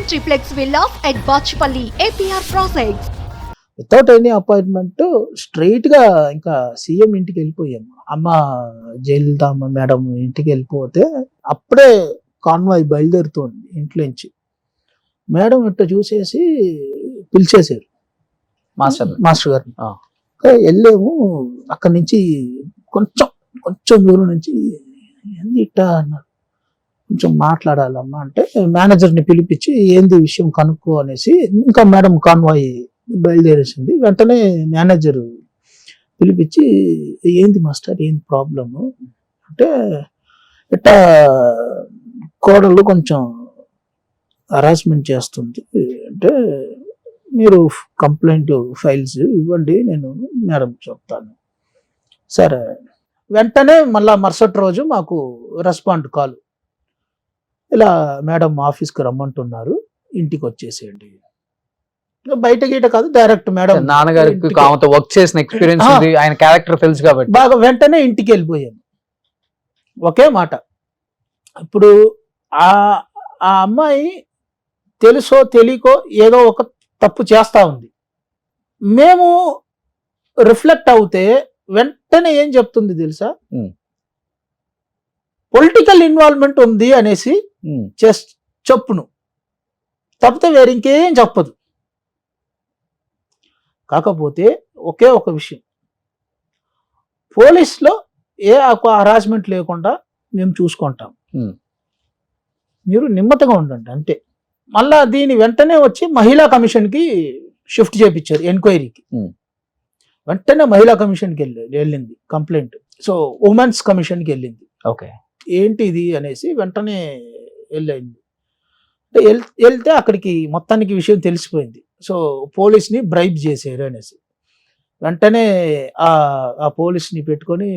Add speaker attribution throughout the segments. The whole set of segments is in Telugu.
Speaker 1: triplex villas at Bachpalli, APR Projects.
Speaker 2: Without any appointment straight గా ఇంకా సీఎం ఇంటికి వెళ్ళిపోయాము. అమ్మ జయలలిత మేడం ఇంటికి వెళ్ళిపోతే అప్పుడే కాన్వాయ్ బయలుదేరుతోంది ఇంట్లోంచి. మేడం ఇట్ట చూసేసి పిలిచేశారు మాస్టర్ గారిని. వెళ్ళాము. అక్కడి నుంచి కొంచెం దూరం నుంచి ఏంది ఇట్ట అన్నారు. కొంచెం మాట్లాడాలమ్మా అంటే మేనేజర్ని పిలిపించి ఏంది విషయం కనుక్కో అనేసి ఇంకా మేడం కాన్వాయ్ బయలుదేరేసింది. వెంటనే మేనేజర్ పిలిపించి ఏంది మాస్టర్ ఏంది ప్రాబ్లము అంటే ఇట్లా కోడలు కొంచెం హరాస్మెంట్ చేస్తుంది అంటే మీరు కంప్లైంట్ ఫైల్స్ ఇవ్వండి నేను మేడం చెప్తాను. సరే. వెంటనే మళ్ళా మరుసటి రోజు మాకు రెస్పాండ్ కాల్, ఇలా మేడం ఆఫీస్కి రమ్మంటున్నారు, ఇంటికి వచ్చేసేయండి. బయట గీట కాదు, డైరెక్ట్ మేడం
Speaker 3: నాన్నగారికి వర్క్ చేసిన ఎక్స్పీరియన్స్ ఉంది, ఆయన క్యారెక్టర్ తెలుసు కాబట్టి
Speaker 2: బాగా వెంటనే ఇంటికి వెళ్ళిపోయాను. ఒకే మాట. ఇప్పుడు ఆ అమ్మాయి తెలుసో తెలియకో ఏదో ఒక తప్పు చేస్తా ఉంది. మేము రిఫ్లెక్ట్ అవుతే వెంటనే ఏం చెప్తుంది తెలుసా, పొలిటికల్ ఇన్వాల్వ్మెంట్ ఉంది అనేసి చెప్పును, తప్పితే వేరే ఇంకేం చెప్పదు. కాకపోతే ఒకే ఒక విషయం, పోలీసులో ఏ హరాస్మెంట్ లేకుండా మేము చూసుకుంటాం, మీరు నిమ్మతంగా ఉండండి అంతే. మళ్ళా దీని వెంటనే వచ్చి మహిళా కమిషన్కి షిఫ్ట్ చేయించారు ఎంక్వైరీకి. వెంటనే మహిళా కమిషన్కి వెళ్ళింది కంప్లైంట్. సో ఉమెన్స్ కమిషన్కి వెళ్ళింది.
Speaker 3: ఓకే,
Speaker 2: ఏంటి ఇది అనేసి వెంటనే వెళ్ళింది. వెళ్తే అక్కడికి మొత్తానికి విషయం తెలిసిపోయింది. సో పోలీస్ని బ్రైబ్ చేశారు అనేసి వెంటనే ఆ పోలీస్ని పెట్టుకొని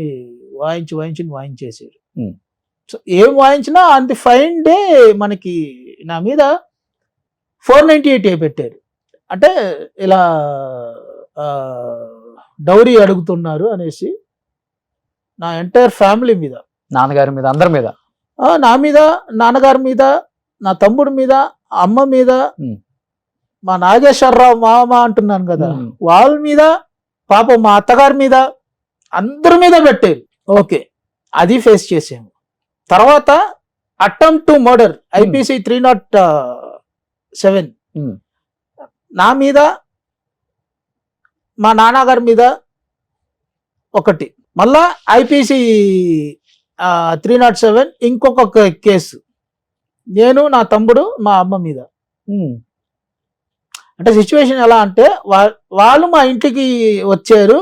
Speaker 2: వాయించేశారు. సో ఏం వాయించినా అంత ఫైన్ డే మనకి నా మీద 498 పెట్టారు. అంటే ఇలా డౌరీ అడుగుతున్నారు అనేసి నా ఎంటైర్ ఫ్యామిలీ మీద,
Speaker 3: నాన్నగారి మీద, అందరి మీద,
Speaker 2: నా మీద, నాన్నగారి మీద, నా తమ్ముడి మీద, అమ్మ మీద, మా నాగేశ్వరరావు మామ అంటున్నాను కదా వాళ్ళ మీద, పాపం మా అత్తగారి మీద, అందరి మీద పెట్టారు. ఓకే, అది ఫేస్ చేసాము. తర్వాత అటెంప్ట్ టు మర్డర్ IPC 307 నా మీద, మా నాన్నగారి మీద ఒకటి, మళ్ళా IPC 307 ఇంకొక కేసు, నేను, నా తమ్ముడు, మా అమ్మ మీద. అంటే సిచ్యువేషన్ ఎలా అంటే వాళ్ళు మా ఇంటికి వచ్చారు,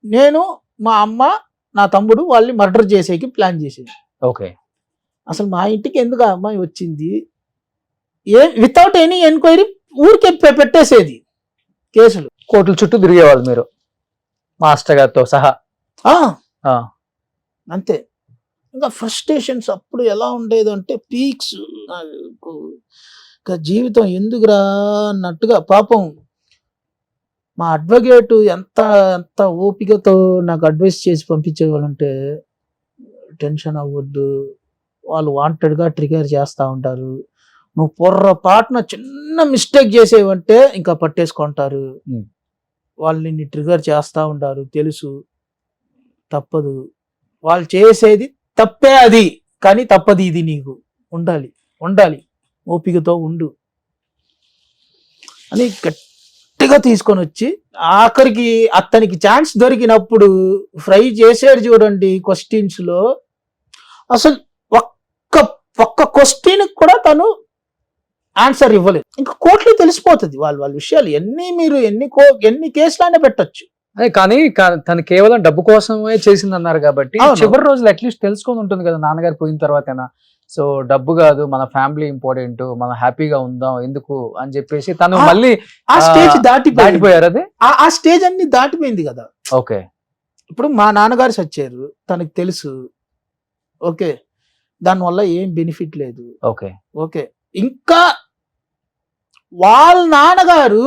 Speaker 2: నేను, మా అమ్మ, నా తమ్ముడు వాళ్ళని మర్డర్ చేసేకి ప్లాన్ చేసేది.
Speaker 3: ఓకే,
Speaker 2: అసలు మా ఇంటికి ఎందుకు ఆ అమ్మాయి వచ్చింది, వితౌట్ ఎనీ ఎంక్వైరీ ఊరికే పెట్టేసేది కేసులు.
Speaker 3: కోర్టుల చుట్టూ తిరిగేవాళ్ళు మీరు మాస్టర్ గారితో సహా.
Speaker 2: అంతే. ఇంకా ఫ్రస్ట్రేషన్స్ అప్పుడు ఎలా ఉండేది అంటే పీక్స్, జీవితం ఎందుకురా అన్నట్టుగా. పాపం మా అడ్వకేట్ ఎంత ఓపికతో నాకు అడ్వైస్ చేసి పంపించేవాళ్ళంటే, టెన్షన్ అవ్వద్దు, వాళ్ళు వాంటెడ్గా ట్రిగర్ చేస్తూ ఉంటారు, నువ్వు పొర్రపాటున చిన్న మిస్టేక్ చేసేవంటే ఇంకా పట్టేసుకుంటారు, వాళ్ళు నిన్ను ట్రిగర్ చేస్తూ ఉంటారు, తెలుసు, తప్పదు, వాళ్ళు చేసేది తప్పే అది, కానీ తప్పది ఇది, నీకు ఉండాలి ఓపికతో ఉండు అని గట్టిగా తీసుకొని వచ్చి ఆఖరికి అతనికి ఛాన్స్ దొరికినప్పుడు ఫ్రై చేసాడు చూడండి క్వశ్చన్స్లో. అసలు ఒక్క క్వశ్చన్ కూడా తను ఆన్సర్ ఇవ్వలేదు. ఇంకా కోర్టులో తెలిసిపోతుంది వాళ్ళ విషయాలు ఎన్ని కేసులైనా పెట్టచ్చు.
Speaker 3: కానీ తను కేవలం డబ్బు కోసమే చేసింది అన్నారు కాబట్టి చివరి రోజులు అట్లీస్ట్ తెలుసుకొని ఉంటుంది కదా నాన్నగారు పోయిన తర్వాతైనా. సో డబ్బు కాదు, మన ఫ్యామిలీ ఇంపార్టెంట్, మనం హ్యాపీగా ఉందాం ఎందుకు అని చెప్పేసి తను మళ్ళీ
Speaker 2: ఆ స్టేజ్
Speaker 3: దాటిపోయారు. అదే
Speaker 2: ఆ స్టేజ్ అన్ని దాటిపోయింది కదా.
Speaker 3: ఓకే,
Speaker 2: ఇప్పుడు మా నాన్నగారు చచ్చారు, తనకు తెలుసు. ఓకే, దానివల్ల ఏం బెనిఫిట్ లేదు. ఓకే, ఇంకా వాళ్ళ నాన్నగారు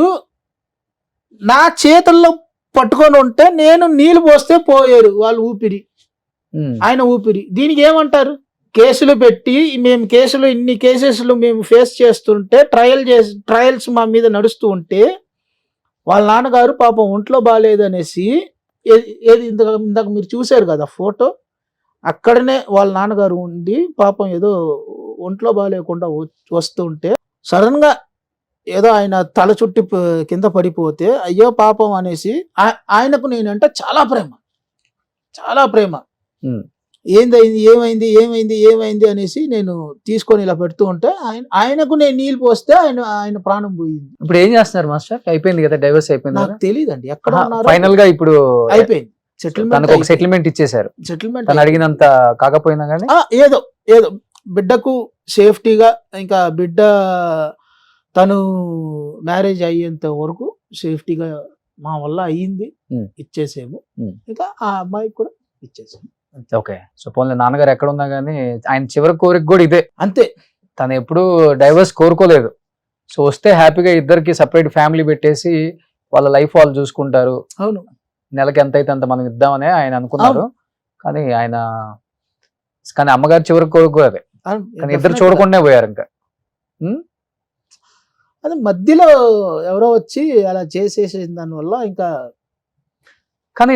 Speaker 2: నా చేతుల్లో పట్టుకొని ఉంటే నేను నీళ్ళు పోస్తే పోయారు వాళ్ళ ఊపిరి, ఆయన ఊపిరి. దీనికి ఏమంటారు? కేసులు పెట్టి మేము ఇన్ని కేసెస్లు మేము ఫేస్ చేస్తుంటే ట్రయల్స్ మా మీద నడుస్తూ ఉంటే వాళ్ళ నాన్నగారు పాపం ఒంట్లో బాగాలేదనేసి ఏది ఇందాక మీరు చూశారు కదా ఫోటో, అక్కడనే వాళ్ళ నాన్నగారు ఉండి పాపం ఏదో ఒంట్లో బాగాలేకుండా వస్తుంటే సడన్ గా ఏదో ఆయన తల చుట్టి కింద పడిపోతే అయ్యో పాపం అనేసి ఆయనకు నేనంటే చాలా ప్రేమ ఏమైంది అనేసి నేను తీసుకొని ఇలా పెడుతూ ఉంటే ఆయనకు నేను నీళ్ళు పోస్తే ఆయన ప్రాణం పోయింది.
Speaker 3: ఇప్పుడు ఏం చేస్తున్నారు మాస్టర్? అయిపోయింది కదా, డైవర్స్ అయిపోయింది.
Speaker 2: నాకు తెలియదండి ఎక్కడ ఉన్నారు.
Speaker 3: ఫైనల్ గా ఇప్పుడు
Speaker 2: అయిపోయింది,
Speaker 3: సెటిల్మెంట్ ఇచ్చేసారు. తను అడిగినంత కాకపోయినా కానీ
Speaker 2: ఏదో బిడ్డకు సేఫ్టీగా, ఇంకా బిడ్డ తను మ్యారేజ్ అయ్యేంత వరకు సేఫ్టీగా మా వల్ల అయ్యింది, ఇచ్చేసాము. ఇంకా ఆ అమ్మాయికి కూడా ఇచ్చేసాము.
Speaker 3: ఓకే. సో పోన్లే, నాన్నగారు ఎక్కడ ఉన్నా కానీ ఆయన చివరి కోరిక కూడా ఇదే,
Speaker 2: అంతే.
Speaker 3: తను ఎప్పుడు డైవర్స్ కోరుకోలేదు. సో వస్తే హ్యాపీగా ఇద్దరికి సపరేట్ ఫ్యామిలీ పెట్టేసి వాళ్ళ లైఫ్ వాళ్ళు చూసుకుంటారు.
Speaker 2: అవును,
Speaker 3: నెలకి ఎంత అయితే అంత మనం ఇద్దామని ఆయన అనుకున్నారు. కానీ అమ్మగారు చివరి కోరిక అదే, కానీ ఇద్దరు చూడకుండా పోయారు. ఇంకా
Speaker 2: అది మధ్యలో ఎవరో వచ్చి అలా చేసేసిన దానివల్ల ఇంకా.
Speaker 3: కానీ